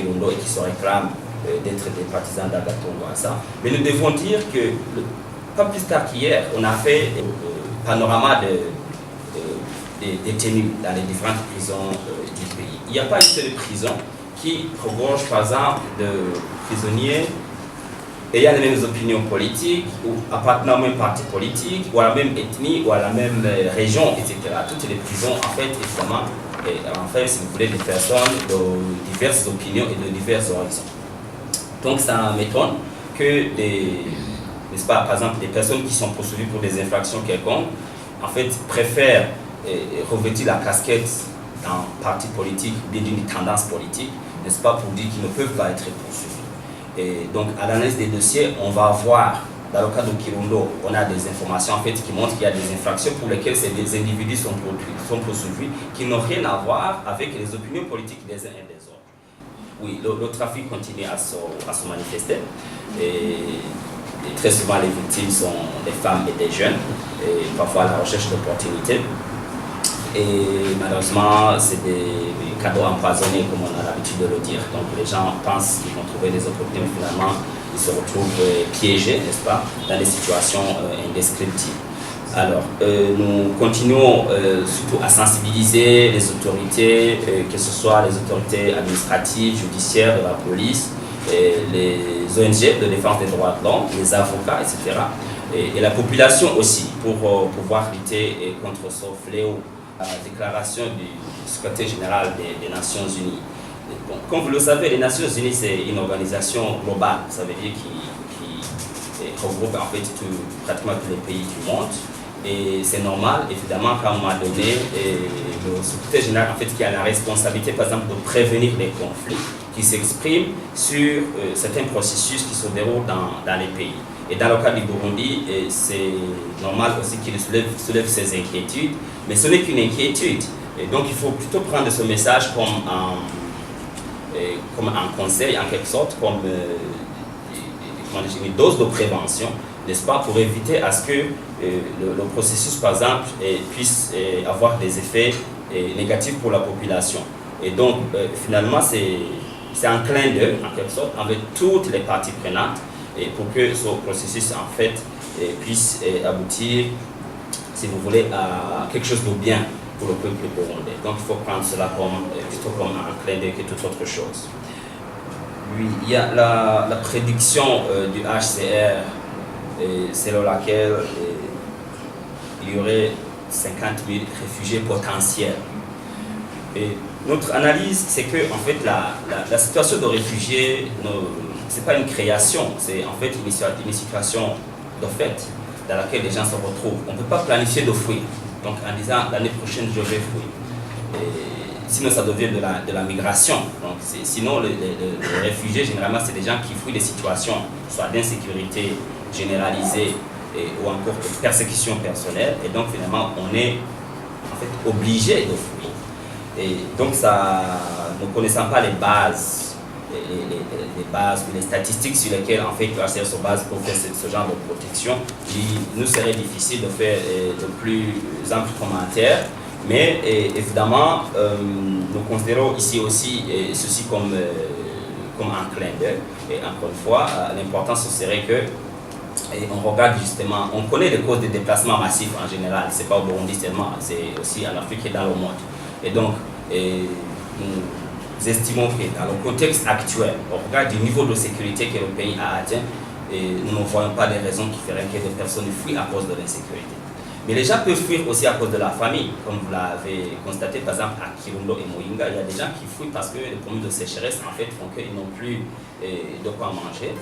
Kirundo et qui se réclament d'être des partisans d'Agathon Rwasa. Mais nous devons dire que, pas plus tard qu'hier, on a fait un panorama des détenus dans les différentes prisons du pays. Il n'y a pas une seule prison qui regorge, par exemple, de prisonniers ayant les mêmes opinions politiques, ou appartenant au même parti politique, ou à la même ethnie, ou à la même région, etc. Toutes les prisons, en fait, évidemment, si vous voulez, des personnes de diverses opinions et de divers horizons. Donc ça m'étonne que n'est-ce pas, par exemple, des personnes qui sont poursuivies pour des infractions quelconques, en fait, préfèrent revêtir la casquette d'un parti politique, bien d'une tendance politique, n'est-ce pas, pour dire qu'ils ne peuvent pas être poursuivis. Et donc, à l'analyse des dossiers, on va voir, dans le cas de Kirundo, on a des informations en fait qui montrent qu'il y a des infractions pour lesquelles ces individus sont poursuivis, qui n'ont rien à voir avec les opinions politiques des uns et des autres. Oui, le trafic continue à se manifester. Et très souvent, les victimes sont des femmes et des jeunes, et parfois à la recherche d'opportunités. Et malheureusement, c'est des cadeaux empoisonnés, comme on a l'habitude de le dire. Donc les gens pensent qu'ils vont trouver des opportunités, mais finalement, ils se retrouvent piégés, n'est-ce pas, dans des situations indescriptibles. Alors, nous continuons surtout à sensibiliser les autorités, que ce soit les autorités administratives, judiciaires, de la police, les ONG de défense des droits de l'homme, les avocats, etc. Et la population aussi, pour pouvoir lutter contre ce fléau. La déclaration du secrétaire général des Nations Unies. Bon, comme vous le savez, les Nations Unies, c'est une organisation globale, ça veut dire qui regroupe en fait pratiquement tous les pays du monde. Et c'est normal, évidemment, qu'à un moment donné, le secrétaire général, en fait, qui a la responsabilité, par exemple, de prévenir les conflits qui s'expriment sur certains processus qui se déroulent dans les pays. Et dans le cas du Burundi, c'est normal aussi qu'il soulève ses inquiétudes, mais ce n'est qu'une inquiétude. Et donc il faut plutôt prendre ce message comme un conseil, en quelque sorte, comme une dose de prévention, n'est-ce pas, pour éviter à ce que le processus, par exemple, puisse avoir des effets négatifs pour la population. Et donc, finalement, c'est un clin d'œil, en quelque sorte, avec toutes les parties prenantes, et pour que ce processus, en fait, puisse aboutir, si vous voulez, à quelque chose de bien pour le peuple burundais. Donc, il faut prendre cela plutôt comme un clin d'œil que toute autre chose. Oui, il y a la prédiction du HCR, selon laquelle il y aurait 50 000 réfugiés potentiels. Et notre analyse, c'est que en fait, la situation de réfugiés, ce n'est pas une création, c'est en fait une situation de fait dans laquelle les gens se retrouvent. On ne peut pas planifier de fuir, donc en disant l'année prochaine je vais fuir. Sinon ça devient de la migration. Donc, sinon les réfugiés, généralement, c'est des gens qui fuient des situations, soit d'insécurité généralisée ou encore de persécution personnelle, et donc finalement on est en fait obligé de fuir. Et donc ça, ne connaissant pas les bases, les statistiques sur lesquelles en fait le HCR se base pour faire ce genre de protection, il nous serait difficile de faire de plus amples commentaires, mais évidemment nous considérons ici aussi ceci comme un clin d'œil. Et encore une fois, l'important ce serait que on regarde justement, on connaît les causes des déplacements massifs en général, c'est pas au Burundi seulement, c'est aussi en Afrique et dans le monde. Et donc, nous estimons que dans le contexte actuel, au regard du niveau de sécurité que le pays a atteint, nous ne voyons pas de raisons qui feraient que des personnes fuient à cause de l'insécurité. Mais les gens peuvent fuir aussi à cause de la famille, comme vous l'avez constaté par exemple à Kirundo et Muyinga. Il y a des gens qui fuient parce que les problèmes de sécheresse en fait font qu'ils n'ont plus de quoi manger.